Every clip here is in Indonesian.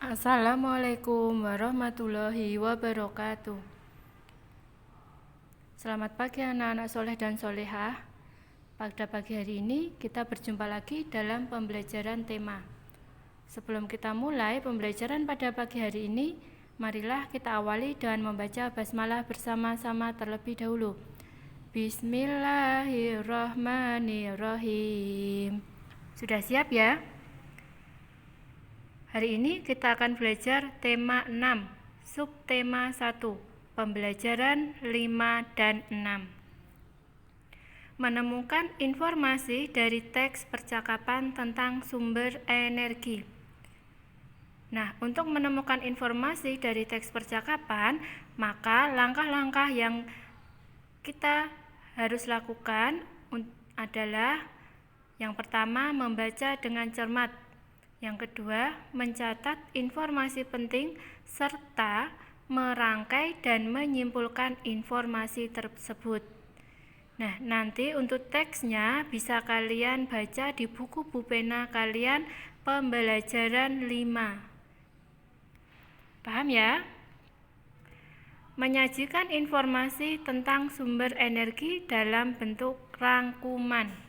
Assalamualaikum warahmatullahi wabarakatuh. Selamat pagi anak-anak soleh dan solehah. Pada pagi hari ini kita berjumpa lagi dalam pembelajaran tema. Sebelum kita mulai pembelajaran pada pagi hari ini, marilah kita awali dengan membaca basmalah bersama-sama terlebih dahulu. Bismillahirrahmanirrahim. Sudah siap ya? Hari ini kita akan belajar tema 6, subtema 1, pembelajaran 5 dan 6. Menemukan informasi dari teks percakapan tentang sumber energi. Nah, untuk menemukan informasi dari teks percakapan, maka langkah-langkah yang kita harus lakukan adalah yang pertama, membaca dengan cermat. Yang kedua, mencatat informasi penting serta merangkai dan menyimpulkan informasi tersebut. Nah, nanti untuk teksnya bisa kalian baca di buku pulpena kalian pembelajaran 5. Paham ya? Menyajikan informasi tentang sumber energi dalam bentuk rangkuman.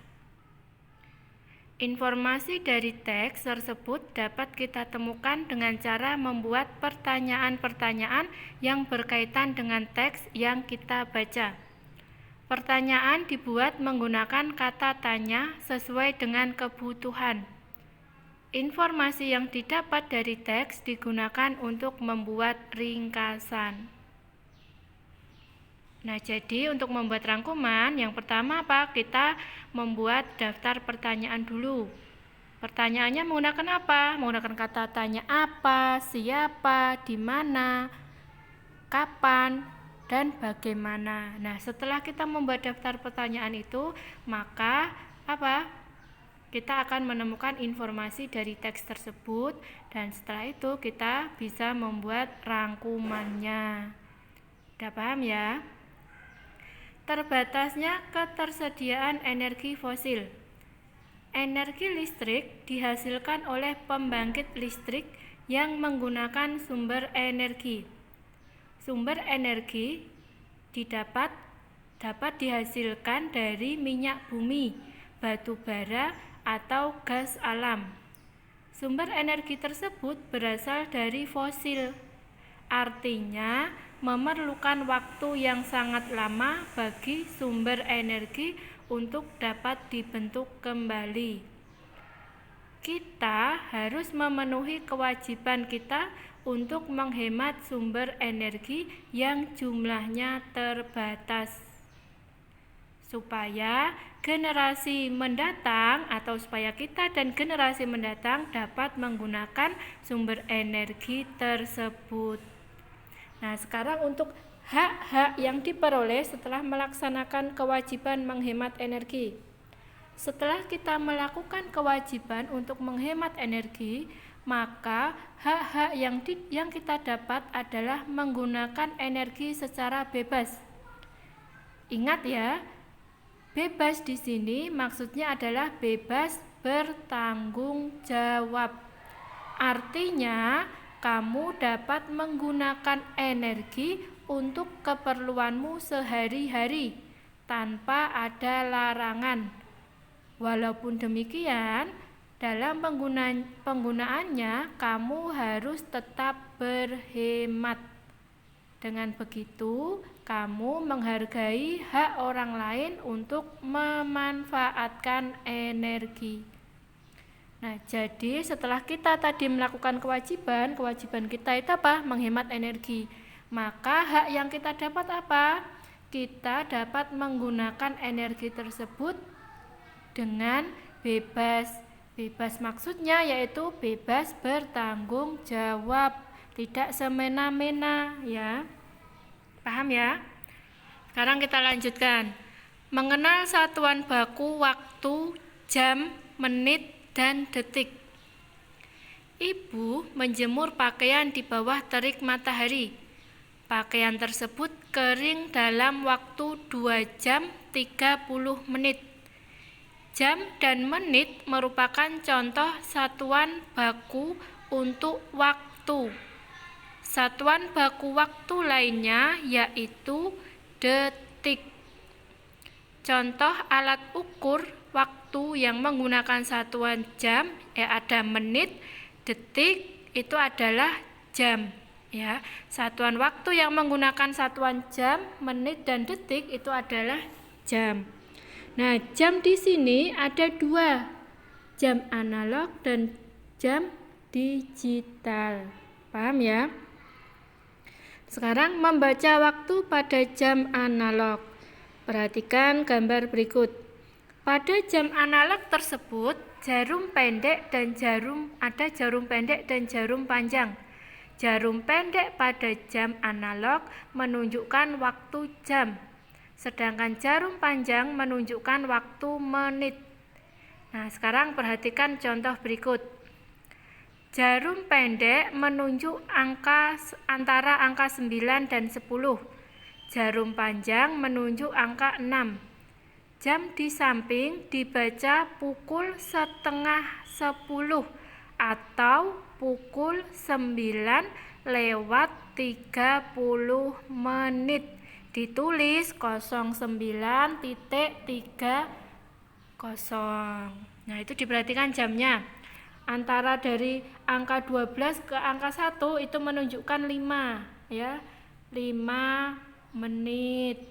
Informasi dari teks tersebut dapat kita temukan dengan cara membuat pertanyaan-pertanyaan yang berkaitan dengan teks yang kita baca. Pertanyaan dibuat menggunakan kata tanya sesuai dengan kebutuhan. Informasi yang didapat dari teks digunakan untuk membuat ringkasan. Nah, jadi untuk membuat rangkuman, yang pertama apa? Kita membuat daftar pertanyaan dulu. Pertanyaannya menggunakan apa? Menggunakan kata tanya apa, siapa, di mana, kapan, dan bagaimana. Nah, setelah kita membuat daftar pertanyaan itu, maka apa? Kita akan menemukan informasi dari teks tersebut, dan setelah itu kita bisa membuat rangkumannya. Udah paham ya? Terbatasnya ketersediaan energi fosil. Energi listrik dihasilkan oleh pembangkit listrik yang menggunakan sumber energi. Sumber energi dapat dihasilkan dari minyak bumi, batu bara, atau gas alam. Sumber energi tersebut berasal dari fosil. Artinya, memerlukan waktu yang sangat lama bagi sumber energi untuk dapat dibentuk kembali. Kita harus memenuhi kewajiban kita untuk menghemat sumber energi yang jumlahnya terbatas, supaya generasi mendatang atau supaya kita dan generasi mendatang dapat menggunakan sumber energi tersebut. Nah, sekarang untuk hak-hak yang diperoleh setelah melaksanakan kewajiban menghemat energi. Setelah kita melakukan kewajiban untuk menghemat energi, maka hak-hak yang kita dapat adalah menggunakan energi secara bebas. Ingat ya, bebas di sini maksudnya adalah bebas bertanggung jawab. Artinya, kamu dapat menggunakan energi untuk keperluanmu sehari-hari tanpa ada larangan. Walaupun demikian, dalam penggunaannya kamu harus tetap berhemat. Dengan begitu, kamu menghargai hak orang lain untuk memanfaatkan energi. Nah, jadi setelah kita tadi melakukan kewajiban kita itu apa? Menghemat energi. Maka hak yang kita dapat apa? Kita dapat menggunakan energi tersebut dengan bebas. Bebas maksudnya yaitu bebas bertanggung jawab, tidak semena-mena ya. Paham ya? Sekarang kita lanjutkan. Mengenal satuan baku waktu, jam, menit, dan detik. Ibu menjemur pakaian di bawah terik matahari. Pakaian tersebut kering dalam waktu 2 jam 30 menit. Jam dan menit merupakan contoh satuan baku untuk waktu. Satuan baku waktu lainnya yaitu detik. Contoh alat ukur waktu yang menggunakan satuan jam, ada menit, detik, itu adalah jam. Ya, satuan waktu yang menggunakan satuan jam, menit, dan detik itu adalah jam. Nah, jam di sini ada dua, jam analog dan jam digital. Paham ya? Sekarang membaca waktu pada jam analog. Perhatikan gambar berikut. Pada jam analog tersebut, jarum pendek dan jarum pendek dan jarum panjang. Jarum pendek pada jam analog menunjukkan waktu jam, sedangkan jarum panjang menunjukkan waktu menit. Nah, sekarang perhatikan contoh berikut. Jarum pendek menunjuk antara angka 9 dan 10. Jarum panjang menunjuk angka 6. Jam di samping dibaca pukul 9:30 atau pukul 9:30. Ditulis 09.30. Nah, itu diperhatikan jamnya. Antara dari angka 12 ke angka 1 itu menunjukkan 5, ya. 5 menit.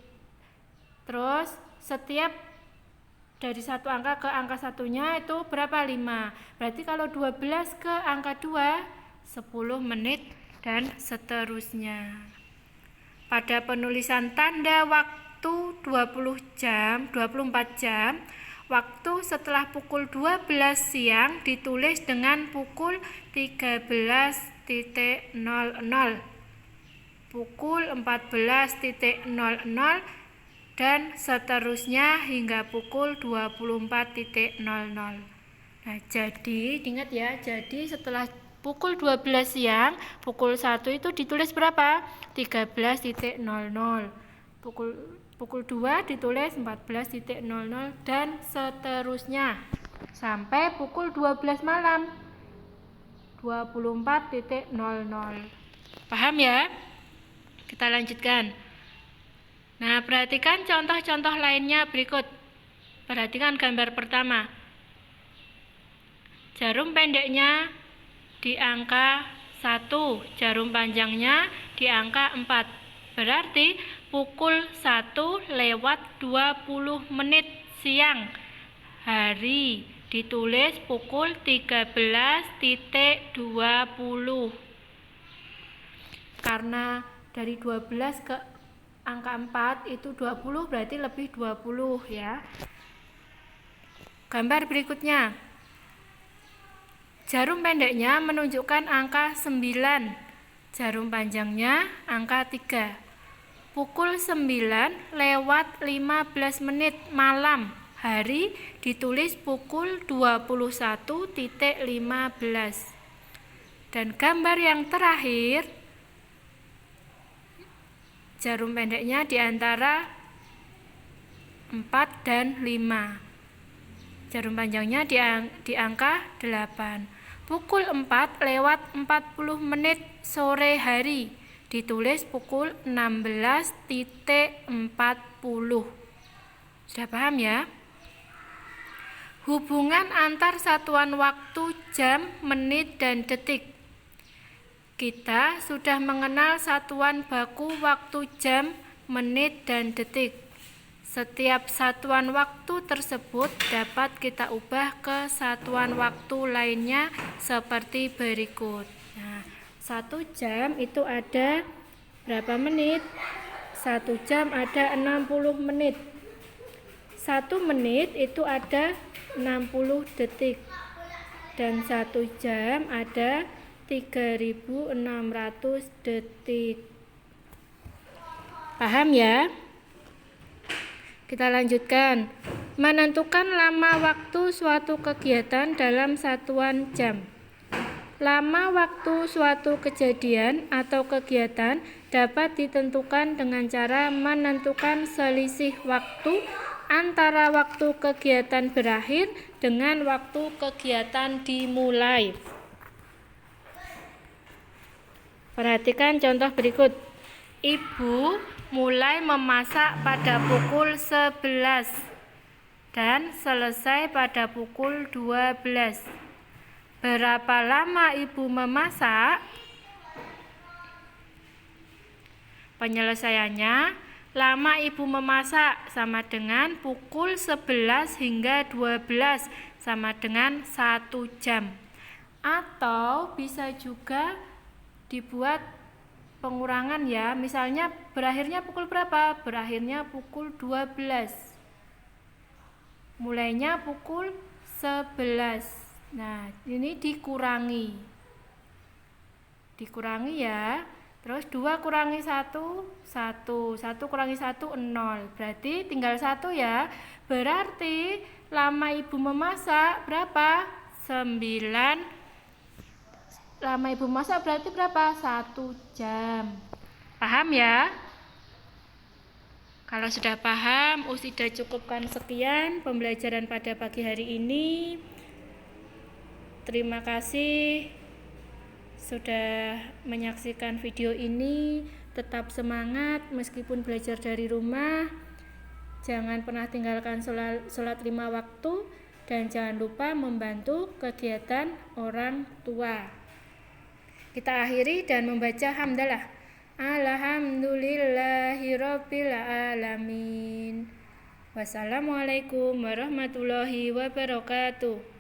Terus setiap dari satu angka ke angka satunya itu berapa? 5. Berarti kalau 12 ke angka 2, 10 menit dan seterusnya. Pada penulisan tanda waktu 24 jam, waktu setelah pukul 12 siang ditulis dengan pukul 13.00, pukul 14.00, dan seterusnya hingga pukul 24.00. Nah, jadi ingat ya, jadi setelah pukul 12 siang, pukul 1 itu ditulis berapa? 13.00. Pukul 2 ditulis 14.00 dan seterusnya sampai pukul 12 malam 24.00. Paham ya? Kita lanjutkan. Nah, perhatikan contoh-contoh lainnya berikut. Perhatikan gambar pertama. Jarum pendeknya di angka 1, jarum panjangnya di angka 4. Berarti pukul 1:20 siang. Hari ditulis pukul 13.20. Karena dari 12 ke angka 4 itu 20, berarti lebih 20 ya. Gambar berikutnya. Jarum pendeknya menunjukkan angka 9. Jarum panjangnya angka 3. Pukul 9:15 malam. Hari ditulis pukul 21.15. Dan gambar yang terakhir, jarum pendeknya di antara 4 dan 5. Jarum panjangnya di angka 8. Pukul 4:40 sore hari. Ditulis pukul 16.40. Sudah paham ya? Hubungan antar satuan waktu jam, menit, dan detik. Kita sudah mengenal satuan baku waktu jam, menit, dan detik. Setiap satuan waktu tersebut dapat kita ubah ke satuan waktu lainnya seperti berikut. Nah, 1 jam itu ada berapa menit? 1 jam ada 60 menit. 1 menit itu ada 60 detik. Dan 1 jam ada 3.600 detik. Paham ya? Kita lanjutkan. Menentukan lama waktu suatu kegiatan dalam satuan jam. Lama waktu suatu kejadian atau kegiatan dapat ditentukan dengan cara menentukan selisih waktu antara waktu kegiatan berakhir dengan waktu kegiatan dimulai. Perhatikan contoh berikut. Ibu mulai memasak pada pukul 11 dan selesai pada pukul 12. Berapa lama ibu memasak? Penyelesaiannya, lama ibu memasak sama dengan pukul 11 hingga 12 sama dengan 1 jam. Atau bisa juga dibuat pengurangan ya. Misalnya berakhirnya pukul berapa? Berakhirnya pukul 12. Mulainya pukul 11. Nah, ini dikurangi. Dikurangi ya. Terus 2 kurangi 1, 1. 1 kurangi 1, 0. Berarti tinggal 1 ya. Berarti lama ibu memasak berapa? 9. Lama ibu memasak berarti berapa? 1 jam. Paham ya? Kalau sudah paham, Usida cukupkan sekian pembelajaran pada pagi hari ini. Terima kasih sudah menyaksikan video ini. Tetap semangat meskipun belajar dari rumah. Jangan pernah tinggalkan sholat 5 waktu. Dan jangan lupa membantu kegiatan orang tua. Kita akhiri dan membaca hamdalah. Alhamdulillahirabbil alamin. Wassalamualaikum warahmatullahi wabarakatuh.